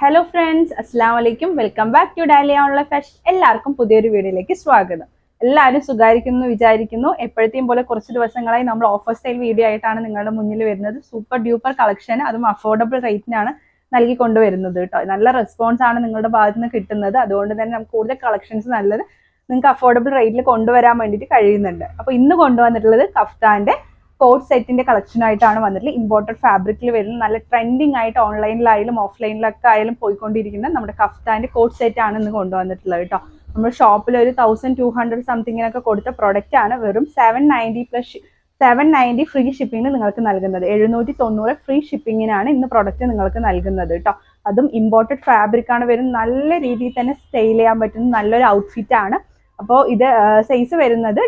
Hello friends, അസ്സാം വലൈക്കും. Welcome back to Dahlia online fashion. എല്ലാവർക്കും പുതിയൊരു വീഡിയോയിലേക്ക് സ്വാഗതം. എല്ലാവരും സുഖായിരിക്കുന്നു വിചാരിക്കുന്നു. എപ്പോഴത്തെയും പോലെ കുറച്ച് ദിവസങ്ങളായി നമ്മൾ ഓഫർ സ്റ്റൈൽ വീഡിയോ ആയിട്ടാണ് നിങ്ങളുടെ മുന്നിൽ വരുന്നത്. സൂപ്പർ ഡ്യൂപ്പർ കളക്ഷൻ, അതും അഫോർഡബിൾ റേറ്റിനാണ് നൽകിക്കൊണ്ടുവരുന്നത് കേട്ടോ. നല്ല റെസ്പോൺസ് ആണ് നിങ്ങളുടെ ഭാഗത്ത് നിന്ന് കിട്ടുന്നത്. അതുകൊണ്ട് തന്നെ നമുക്ക് കൂടുതൽ കളക്ഷൻസ് നല്ലത് നിങ്ങൾക്ക് അഫോർഡബിൾ റേറ്റിൽ കൊണ്ടുവരാൻ വേണ്ടിയിട്ട് കഴിയുന്നുണ്ട്. അപ്പോൾ ഇന്ന് കൊണ്ടുവന്നിട്ടുള്ളത് കഫ്താന്റെ കോട്ട് സെറ്റിന്റെ കളക്ഷൻ ആയിട്ടാണ് വന്നിട്ടുള്ളത്. ഇമ്പോർട്ടഡ് ഫാബ്രിക്കിൽ വരുന്ന നല്ല ട്രെൻഡിങ് ആയിട്ട് ഓൺലൈനിലായാലും ഓഫ്ലൈനിലൊക്കെ ആയാലും പോയിക്കൊണ്ടിരിക്കുന്ന നമ്മുടെ കഫ്താന്റെ കോട്ട് സെറ്റ് ആണ് ഇന്ന് കൊണ്ടുവന്നിട്ടുള്ളത് കേട്ടോ. നമ്മൾ ഷോപ്പിൽ ഒരു 1200 സംതിങ്ങിനൊക്കെ കൊടുത്ത പ്രൊഡക്റ്റ് ആണ്. വെറും 790 ഫ്രീ ഷിപ്പിംഗിന് നിങ്ങൾക്ക് നൽകുന്നത്. 790 ഫ്രീ ഷിപ്പിങ്ങിനാണ് ഇന്ന് പ്രൊഡക്റ്റ് നിങ്ങൾക്ക് നൽകുന്നത് കേട്ടോ. അതും ഇമ്പോർട്ടഡ് ഫാബ്രിക് ആണ് വരുന്നത്. നല്ല രീതിയിൽ തന്നെ സ്റ്റൈൽ ചെയ്യാൻ പറ്റുന്ന നല്ലൊരു ഔട്ട്ഫിറ്റ് ആണ്. അപ്പോൾ ഇത് സൈസ് വരുന്നത്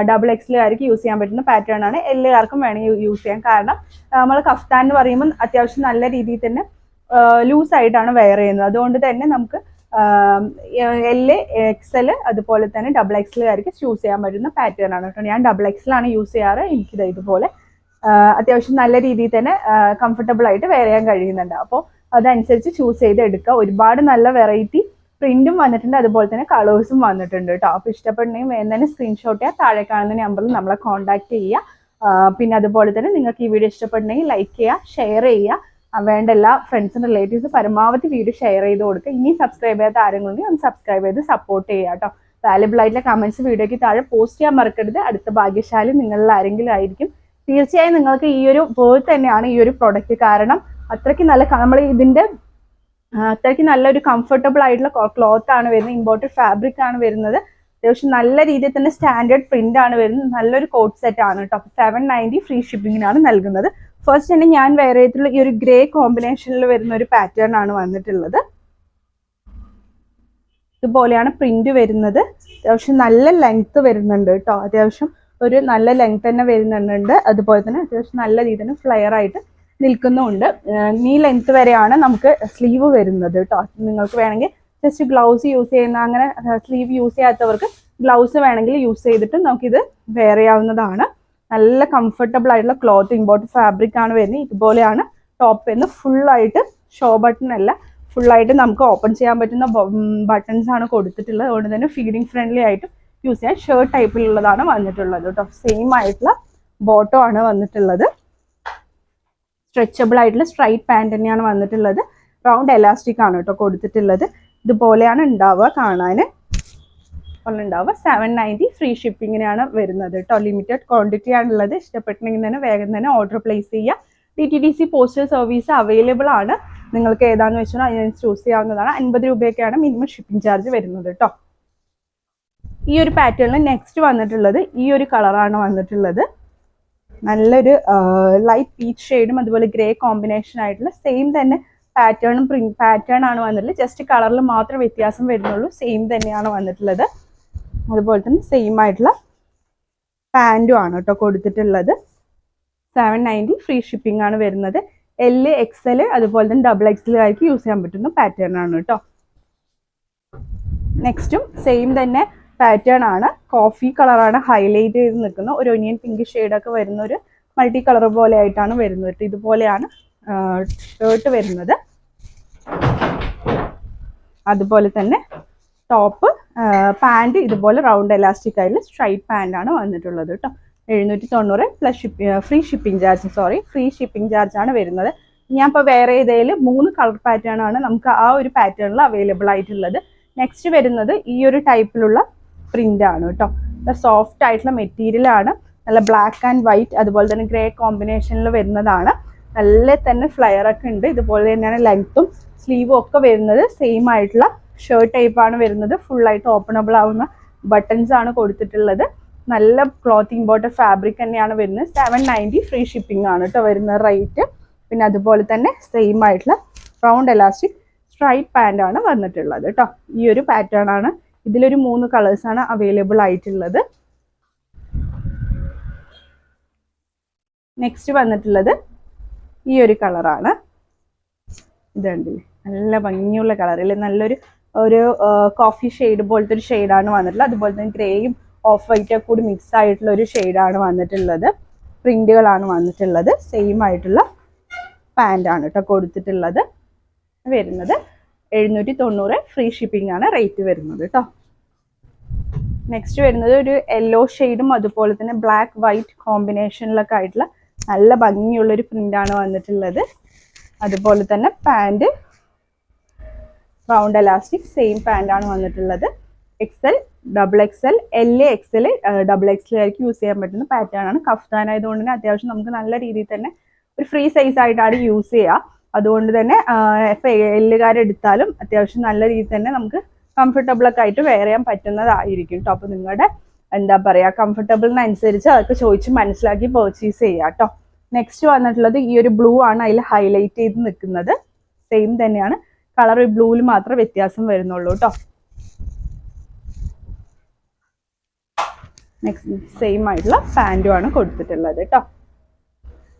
ഡബിൾ എക്സിലുകാർക്ക് യൂസ് ചെയ്യാൻ പറ്റുന്ന പാറ്റേൺ ആണ്. എല്ലാവർക്കും വേണമെങ്കിൽ യൂസ് ചെയ്യാം. കാരണം നമ്മൾ കഫ്താൻ എന്ന് പറയുമ്പോൾ അത്യാവശ്യം നല്ല രീതിയിൽ തന്നെ ലൂസ് ആയിട്ടാണ് വെയർ ചെയ്യുന്നത്. അതുകൊണ്ട് തന്നെ നമുക്ക് എല് എക്സൽ അതുപോലെ തന്നെ ഡബിൾ എക്സിലുകാർക്ക് യൂസ് ചെയ്യാൻ പറ്റുന്ന പാറ്റേൺ ആണ് കേട്ടോ. ഞാൻ ഡബിൾ എക്സിലാണ് യൂസ് ചെയ്യാറ്. എനിക്കിത് ഇതുപോലെ അത്യാവശ്യം നല്ല രീതിയിൽ തന്നെ കംഫർട്ടബിൾ ആയിട്ട് വെയർ ചെയ്യാൻ കഴിയുന്നുണ്ട്. അപ്പോൾ അതനുസരിച്ച് ചൂസ് ചെയ്ത് എടുക്കുക. ഒരുപാട് നല്ല വെറൈറ്റി പ്രിന്റും വന്നിട്ടുണ്ട്, അതുപോലെ തന്നെ കളേഴ്സും വന്നിട്ടുണ്ട് കേട്ടോ. അപ്പോൾ ഇഷ്ടപ്പെടണമെങ്കിൽ വേഗം തന്നെ സ്ക്രീൻഷോട്ട് ചെയ്യുക. താഴെ കാണുന്ന നമ്പറിൽ നമ്മളെ കോൺടാക്ട് ചെയ്യുക. പിന്നെ അതുപോലെ തന്നെ നിങ്ങൾക്ക് ഈ വീഡിയോ ഇഷ്ടപ്പെടണമെങ്കിൽ ലൈക്ക് ചെയ്യുക, ഷെയർ ചെയ്യുക. വേണ്ട എല്ലാ ഫ്രണ്ട്സും റിലേറ്റീവ്സ് പരമാവധി വീഡിയോ ഷെയർ ചെയ്ത് കൊടുക്കുക. ഇനി സബ്സ്ക്രൈബ് ചെയ്യാത്ത ആരെങ്കിലും ഒന്ന് സബ്സ്ക്രൈബ് ചെയ്ത് സപ്പോർട്ട് ചെയ്യുക കേട്ടോ. വാല്യബിൾ ആയിട്ടുള്ള കമന്റ്സ് വീഡിയോയ്ക്ക് താഴെ പോസ്റ്റ് ചെയ്യാൻ മറക്കരുത്. അടുത്ത ഭാഗ്യശാലി നിങ്ങളിൽ ആരെങ്കിലും ആയിരിക്കും. തീർച്ചയായും നിങ്ങൾക്ക് ഈ ഒരു വേർത്ത് തന്നെയാണ് ഈ ഒരു പ്രൊഡക്റ്റ്. കാരണം അത്രയ്ക്ക് നല്ല നമ്മൾ ഇതിന്റെ അത്രയ്ക്ക് നല്ലൊരു കംഫർട്ടബിൾ ആയിട്ടുള്ള ക്ലോത്ത് ആണ് വരുന്നത്. ഇമ്പോർട്ടഡ് ഫാബ്രിക് ആണ് വരുന്നത്. അത്യാവശ്യം നല്ല രീതിയിൽ തന്നെ സ്റ്റാൻഡേർഡ് പ്രിന്റ് ആണ് വരുന്നത്. നല്ലൊരു കോട്ട് സെറ്റ് ആണ് കേട്ടോ. 790 ഫ്രീ ഷിപ്പിങ്ങിനാണ് നൽകുന്നത്. ഫസ്റ്റ് തന്നെ ഞാൻ വെയർ ചെയ്തിട്ടുള്ള ഈ ഒരു ഗ്രേ കോമ്പിനേഷനിൽ വരുന്ന ഒരു പാറ്റേൺ ആണ് വന്നിട്ടുള്ളത്. ഇതുപോലെയാണ് പ്രിന്റ് വരുന്നത്. അത്യാവശ്യം നല്ല ലെങ്ത് വരുന്നുണ്ട് കേട്ടോ. അത്യാവശ്യം ഒരു നല്ല ലെങ്ത് തന്നെ വരുന്നുണ്ട്. അതുപോലെ തന്നെ അത്യാവശ്യം നല്ല രീതിയിൽ തന്നെ ഫ്ലെയർ ആയിട്ട് നിൽക്കുന്നുണ്ട്. ഈ ലെങ്ത് വരെയാണ് നമുക്ക് സ്ലീവ് വരുന്നത് കേട്ടോ. നിങ്ങൾക്ക് വേണമെങ്കിൽ ജസ്റ്റ് ഗ്ലൗസ് യൂസ് ചെയ്യുന്ന, അങ്ങനെ സ്ലീവ് യൂസ് ചെയ്യാത്തവർക്ക് ഗ്ലൗസ് വേണമെങ്കിൽ യൂസ് ചെയ്തിട്ട് നമുക്കിത് വെയർ ചെയ്യാവുന്നതാണ്. നല്ല കംഫർട്ടബിൾ ആയിട്ടുള്ള ക്ലോത്ത്, ഇമ്പോർട്ടഡ് ഫാബ്രിക് ആണ് വരുന്നത്. ഇതുപോലെയാണ് ടോപ്പ് വരുന്നത്. ഫുള്ളായിട്ട് ഷോ ബട്ടൺ അല്ല, ഫുള്ളായിട്ട് നമുക്ക് ഓപ്പൺ ചെയ്യാൻ പറ്റുന്ന ബട്ടൺസ് ആണ് കൊടുത്തിട്ടുള്ളത്. അതുകൊണ്ട് തന്നെ ഫീഡിങ് ഫ്രണ്ട്ലി ആയിട്ട് യൂസ് ചെയ്യാൻ ഷർട്ട് ടൈപ്പിലുള്ളതാണ് വന്നിട്ടുള്ളത് കേട്ടോ. സെയിം ആയിട്ടുള്ള ബോട്ടം ആണ് വന്നിട്ടുള്ളത്. സ്ട്രെച്ചബിൾ ആയിട്ടുള്ള സ്ട്രൈറ്റ് പാൻറ് തന്നെയാണ് വന്നിട്ടുള്ളത്. റൗണ്ട് എലാസ്റ്റിക് ആണ് കേട്ടോ കൊടുത്തിട്ടുള്ളത്. ഇതുപോലെയാണ് ഉണ്ടാവുക കാണാൻ. 790 ഫ്രീ ഷിപ്പിങ്ങിനാണ് വരുന്നത് കേട്ടോ. ലിമിറ്റഡ് ക്വാണ്ടിറ്റി ആണുള്ളത്. ഇഷ്ടപ്പെട്ടെങ്കിൽ തന്നെ വേഗം തന്നെ ഓർഡർ പ്ലേസ് ചെയ്യുക. DTDC പോസ്റ്റൽ സർവീസ് അവൈലബിൾ ആണ്. നിങ്ങൾക്ക് ഏതാണെന്ന് വെച്ചാൽ അതിനനുസരിച്ച് ചൂസ് ചെയ്യാവുന്നതാണ്. 50 രൂപയൊക്കെയാണ് മിനിമം ഷിപ്പിംഗ് ചാർജ് വരുന്നത് കേട്ടോ. ഈ ഒരു പാറ്റേണിൽ നെക്സ്റ്റ് വന്നിട്ടുള്ളത് ഈ ഒരു കളറാണ് വന്നിട്ടുള്ളത്. നല്ലൊരു ലൈറ്റ് പീച്ച് ഷെയ്ഡും അതുപോലെ ഗ്രേ കോമ്പിനേഷൻ ആയിട്ടുള്ള സെയിം തന്നെ പാറ്റേൺ ആണ് വന്നിട്ടുള്ളത്. ജസ്റ്റ് കളറിൽ മാത്രം വ്യത്യാസം വരുന്നുള്ളൂ. സെയിം തന്നെയാണ് വന്നിട്ടുള്ളത്. അതുപോലെ തന്നെ സെയിം ആയിട്ടുള്ള പാൻറ്റും ആണ് കേട്ടോ കൊടുത്തിട്ടുള്ളത്. 790 ഫ്രീ ഷിപ്പിംഗ് ആണ് വരുന്നത്. എല് എക്സൽ അതുപോലെ തന്നെ ഡബിൾ എക്സലുകാർക്ക് യൂസ് ചെയ്യാൻ പറ്റുന്ന പാറ്റേൺ ആണ് കേട്ടോ. നെക്സ്റ്റും സെയിം തന്നെ പാറ്റേൺ ആണ്. കോഫി കളറാണ് ഹൈലൈറ്റ് ചെയ്ത് നിൽക്കുന്ന ഒരു ഒനിയൻ പിങ്ക് ഷെയ്ഡൊക്കെ വരുന്ന ഒരു മൾട്ടി കളർ പോലെ ആയിട്ടാണ് വരുന്നത്. ഇതുപോലെയാണ് ഷർട്ട് വരുന്നത്. അതുപോലെ തന്നെ ടോപ്പ് പാൻറ് ഇതുപോലെ റൗണ്ട് എലാസ്റ്റിക് ആയിട്ടുള്ള സ്ട്രൈറ്റ് പാൻ്റ് ആണ് വന്നിട്ടുള്ളത് കേട്ടോ. 790 പ്ലസ് ഫ്രീ ഷിപ്പിംഗ് ചാർജ് ആണ് വരുന്നത്. ഞാൻ ഇപ്പോൾ വേറെ ചെയ്തതിൽ 3 കളർ പാറ്റേൺ ആണ് നമുക്ക് ആ ഒരു പാറ്റേണിൽ അവൈലബിൾ ആയിട്ടുള്ളത്. നെക്സ്റ്റ് വരുന്നത് ഈ ഒരു ടൈപ്പിലുള്ള പ്രിന്റ് ആണ് കേട്ടോ. സോഫ്റ്റ് ആയിട്ടുള്ള മെറ്റീരിയൽ ആണ്. നല്ല ബ്ലാക്ക് ആൻഡ് വൈറ്റ് അതുപോലെ തന്നെ ഗ്രേ കോമ്പിനേഷനിൽ വരുന്നതാണ്. നല്ല തന്നെ ഫ്ലയർ ഒക്കെ ഉണ്ട്. ഇതുപോലെ തന്നെയാണ് ലെങ്ത്തും സ്ലീവും ഒക്കെ വരുന്നത്. സെയിം ആയിട്ടുള്ള ഷർട്ട് ടൈപ്പാണ് വരുന്നത്. ഫുള്ളായിട്ട് ഓപ്പണബിൾ ആവുന്ന ബട്ടൺസ് ആണ് കൊടുത്തിട്ടുള്ളത്. നല്ല ക്ലോത്ത് ഇമ്പോർട്ടഡ് ഫാബ്രിക് തന്നെയാണ് വരുന്നത്. 790 ഫ്രീ ഷിപ്പിംഗ് ആണ് കേട്ടോ വരുന്ന റേറ്റ്. പിന്നെ അതുപോലെ തന്നെ സെയിം ആയിട്ടുള്ള റൗണ്ട് എലാസ്റ്റിക് സ്ട്രൈറ്റ് പാൻ്റ് ആണ് വന്നിട്ടുള്ളത് കേട്ടോ. ഈ ഒരു പാറ്റേൺ ആണ്. ഇതിലൊരു 3 കളേഴ്സാണ് അവൈലബിൾ ആയിട്ടുള്ളത്. നെക്സ്റ്റ് വന്നിട്ടുള്ളത് ഈ ഒരു കളറാണ്. ഇതുണ്ടല്ലേ, നല്ല ഭംഗിയുള്ള കളറിൽ നല്ലൊരു കോഫി ഷെയ്ഡ് പോലത്തെ ഒരു ഷെയ്ഡാണ് വന്നിട്ടുള്ളത്. അതുപോലെ തന്നെ ഗ്രേയും ഓഫ് വൈറ്റൊക്കെ കൂടി മിക്സ് ആയിട്ടുള്ള ഒരു ഷെയ്ഡാണ് വന്നിട്ടുള്ളത്. പ്രിന്റുകളാണ് വന്നിട്ടുള്ളത്. സെയിം ആയിട്ടുള്ള പാൻ്റ് ആണ് കേട്ടോ കൊടുത്തിട്ടുള്ളത്. വരുന്നത് 790 ഫ്രീ ഷിപ്പിംഗ് ആണ് റേറ്റ് വരുന്നത് കേട്ടോ. നെക്സ്റ്റ് വരുന്നത് ഒരു യെല്ലോ ഷെയ്ഡും അതുപോലെ തന്നെ ബ്ലാക്ക് വൈറ്റ് കോമ്പിനേഷനിലൊക്കെ ആയിട്ടുള്ള നല്ല ഭംഗിയുള്ളൊരു പ്രിൻ്റാണ് വന്നിട്ടുള്ളത്. അതുപോലെ തന്നെ പാൻറ് റൗണ്ട് എലാസ്റ്റിക് സെയിം പാൻറ്റാണ് വന്നിട്ടുള്ളത്. XL, XXL, LA, XL, XXL ആയിരിക്കും യൂസ് ചെയ്യാൻ പറ്റുന്ന പാറ്റേൺ ആണ്. കഫ്താൻ ആയതുകൊണ്ട് തന്നെ അത്യാവശ്യം നമുക്ക് നല്ല രീതിയിൽ തന്നെ ഒരു ഫ്രീ സൈസ് ആയിട്ടാണ് യൂസ് ചെയ്യുക. അതുകൊണ്ട് തന്നെ എല്ലുകാരെടുത്താലും അത്യാവശ്യം നല്ല രീതിയിൽ തന്നെ നമുക്ക് കംഫർട്ടബിൾ ഒക്കെ ആയിട്ട് വെയർ ചെയ്യാൻ പറ്റുന്നതായിരിക്കും കേട്ടോ. അപ്പോൾ നിങ്ങളുടെ എന്താ പറയുക കംഫർട്ടബിളിനനുസരിച്ച് അതൊക്കെ ചോദിച്ച് മനസ്സിലാക്കി പർച്ചേസ് ചെയ്യുക കേട്ടോ. നെക്സ്റ്റ് വന്നിട്ടുള്ളത് ഈ ഒരു ബ്ലൂ ആണ് അതിൽ ഹൈലൈറ്റ് ചെയ്ത് നിൽക്കുന്നത്. സെയിം തന്നെയാണ്, കളർ ബ്ലൂവിൽ മാത്രമേ വ്യത്യാസം വരുന്നുള്ളൂ കേട്ടോ. നെക്സ്റ്റ് സെയിം ആയിട്ടുള്ള പാൻറ്റും ആണ് കൊടുത്തിട്ടുള്ളത് കേട്ടോ.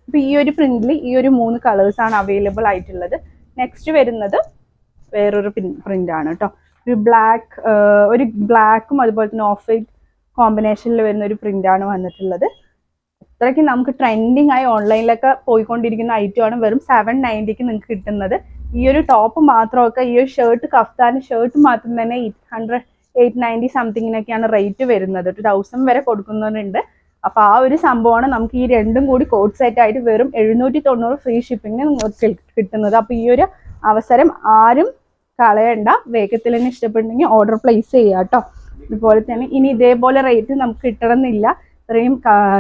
അപ്പോൾ ഈ ഒരു പ്രിന്റിൽ ഈ ഒരു 3 കളേഴ്സാണ് അവൈലബിൾ ആയിട്ടുള്ളത്. നെക്സ്റ്റ് വരുന്നത് വേറൊരു പ്രിന്റ് ആണ് കേട്ടോ. ഒരു ബ്ലാക്കും അതുപോലെ തന്നെ ഓഫ് വൈറ്റ് കോമ്പിനേഷനിൽ വരുന്ന ഒരു പ്രിന്റാണ് വന്നിട്ടുള്ളത്. അത്രയ്ക്ക് നമുക്ക് ട്രെൻഡിങ് ആയി ഓൺലൈനിലൊക്കെ പോയിക്കൊണ്ടിരിക്കുന്ന ഐറ്റമാണ്. വെറും 790 നിങ്ങൾക്ക് കിട്ടുന്നത്. ഈ ഒരു ടോപ്പ് മാത്രമൊക്കെ ഈ ഒരു ഷർട്ട് കഫ്താൻ ഷർട്ട് മാത്രം തന്നെ 890 സംതിങ്ങിനൊക്കെയാണ് റേറ്റ് വരുന്നത്. 1000 വരെ കൊടുക്കുന്നവരുണ്ട്. അപ്പോൾ ആ ഒരു സംഭവമാണ് നമുക്ക് ഈ രണ്ടും കൂടി കോഡ് സെറ്റ് ആയിട്ട് വെറും 790 ഫ്രീ ഷിപ്പിങ്ങിന് നിങ്ങൾക്ക് കിട്ടുന്നത്. അപ്പോൾ ഈ ഒരു അവസരം ആരും കളയണ്ട. വേഗത്തിൽ തന്നെ ഇഷ്ടപ്പെടുന്നെങ്കിൽ ഓർഡർ പ്ലേസ് ചെയ്യുക കേട്ടോ. അതുപോലെ തന്നെ ഇനി ഇതേപോലെ റേറ്റ് നമുക്ക് കിട്ടണമെന്നില്ല. ഇത്രയും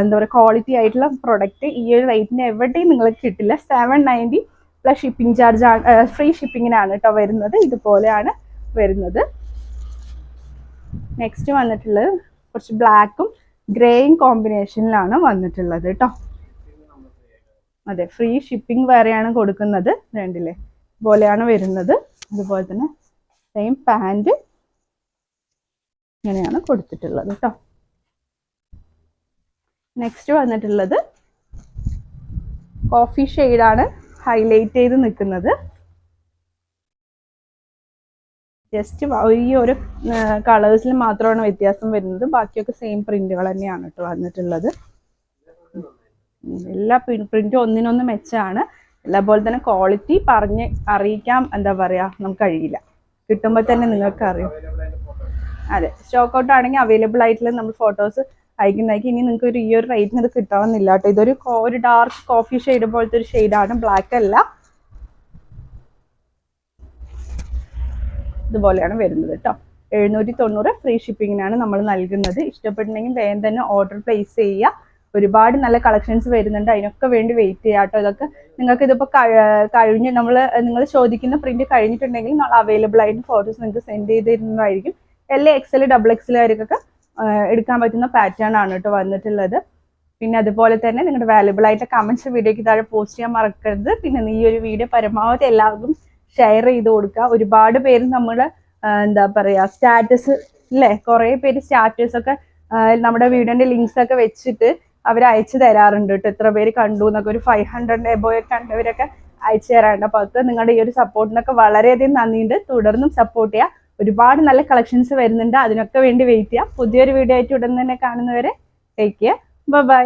എന്താ പറയുക ക്വാളിറ്റി ആയിട്ടുള്ള പ്രൊഡക്റ്റ് ഈ ഒരു റേറ്റിന് എവിടെയും നിങ്ങൾക്ക് കിട്ടില്ല. 790 പ്ലസ് ഷിപ്പിംഗ് ചാർജ് ആണ്, ഫ്രീ ഷിപ്പിങ്ങിനാണ് കേട്ടോ വരുന്നത്. ഇതുപോലെയാണ് വരുന്നത്. നെക്സ്റ്റ് വന്നിട്ടുള്ളത് കുറച്ച് ബ്ലാക്കും ഗ്രേയും കോമ്പിനേഷനിലാണ് വന്നിട്ടുള്ളത് കേട്ടോ. അതെ, ഫ്രീ ഷിപ്പിംഗ് വേറെയാണ് കൊടുക്കുന്നത്. രണ്ടില്ലേ പോലെയാണ് വരുന്നത്. അതുപോലെ തന്നെ സെയിം പാൻറ് ഇങ്ങനെയാണ് കൊടുത്തിട്ടുള്ളത് കേട്ടോ. നെക്സ്റ്റ് വന്നിട്ടുള്ളത് കോഫി ഷെയ്ഡാണ് ഹൈലൈറ്റ് ചെയ്ത് നിൽക്കുന്നത്. ജസ്റ്റ് ഈ ഒരു കളേഴ്സിൽ മാത്രമാണ് വ്യത്യാസം വരുന്നത്. ബാക്കിയൊക്കെ സെയിം പ്രിന്റുകൾ തന്നെയാണ് കേട്ടോ വന്നിട്ടുള്ളത്. എല്ലാ പ്രിന്റും ഒന്നിനൊന്ന് മെച്ചമാണ്. അതേപോലെ തന്നെ ക്വാളിറ്റി പറഞ്ഞ് അറിയിക്കാൻ എന്താ പറയുക നമുക്ക് കഴിയില്ല. കിട്ടുമ്പോൾ തന്നെ നിങ്ങൾക്ക് അറിയാം. അതെ, സ്റ്റോക്ക് ഔട്ട് ആണെങ്കിൽ അവൈലബിൾ ആയിട്ടുള്ള നമ്മൾ ഫോട്ടോസ് അയക്കുന്നതായിരിക്കും. ഇനി നിങ്ങൾക്ക് ഈ ഒരു റേറ്റിന് ഇത് കിട്ടാവുന്നില്ല കേട്ടോ. ഇതൊരു ഡാർക്ക് കോഫി ഷെയ്ഡ് പോലത്തെ ഒരു ഷെയ്ഡാണ്, ബ്ലാക്ക് അല്ല. ഇതുപോലെയാണ് വരുന്നത് കേട്ടോ. 790 ഫ്രീ ഷിപ്പിങ്ങിനാണ് നമ്മൾ നൽകുന്നത്. ഇഷ്ടപ്പെട്ടിട്ടുണ്ടെങ്കിൽ വേഗം തന്നെ ഓർഡർ പ്ലേസ് ചെയ്യുക. ഒരുപാട് നല്ല കളക്ഷൻസ് വരുന്നുണ്ട്, അതിനൊക്കെ വേണ്ടി വെയിറ്റ് ചെയ്യാം കേട്ടോ. ഇതൊക്കെ നിങ്ങൾക്ക് ഇതിപ്പോൾ കഴിഞ്ഞ് നിങ്ങൾ ചോദിക്കുന്ന പ്രിന്റ് കഴിഞ്ഞിട്ടുണ്ടെങ്കിൽ നമ്മൾ അവൈലബിൾ ആയിട്ട് ഫോട്ടോസ് നിങ്ങൾക്ക് സെൻഡ് ചെയ്ത് തരുന്നതായിരിക്കും. LA, XL, XXL ആയിരിക്കൊക്കെ എടുക്കാൻ പറ്റുന്ന പാറ്റേൺ ആണ് കേട്ടോ വന്നിട്ടുള്ളത്. പിന്നെ അതുപോലെ തന്നെ നിങ്ങളുടെ വാല്യുബിൾ ആയിട്ട് കമന്റ്സ് വീഡിയോയ്ക്ക് താഴെ പോസ്റ്റ് ചെയ്യാൻ മറക്കരുത്. പിന്നെ ഈ ഒരു വീഡിയോ പരമാവധി എല്ലാവർക്കും ഷെയർ ചെയ്ത് കൊടുക്കുക. ഒരുപാട് പേര് നമ്മൾ എന്താ പറയുക സ്റ്റാറ്റസ് അല്ലേ, കുറേ പേര് സ്റ്റാറ്റസ് ഒക്കെ നമ്മുടെ വീഡിയോന്റെ ലിങ്ക്സ് ഒക്കെ വെച്ചിട്ട് അവർ അയച്ചു തരാറുണ്ട് കേട്ടോ. എത്ര പേര് കണ്ടു എന്നൊക്കെ, ഒരു 500 എബോവ് കണ്ടവരൊക്കെ അയച്ചു തരാറുണ്ട്. അപ്പോൾ അതൊക്കെ നിങ്ങളുടെ ഈ ഒരു സപ്പോർട്ടിനൊക്കെ വളരെയധികം നന്ദിയുണ്ട്. തുടർന്നും സപ്പോർട്ട് ചെയ്യുക. ഒരുപാട് നല്ല കളക്ഷൻസ് വരുന്നുണ്ട്, അതിനൊക്കെ വേണ്ടി വെയിറ്റ് ചെയ്യാം. പുതിയൊരു വീഡിയോ ആയിട്ട് ഉടൻ തന്നെ കാണുന്നവരെ ടേക്ക് കെയർ, ബൈ.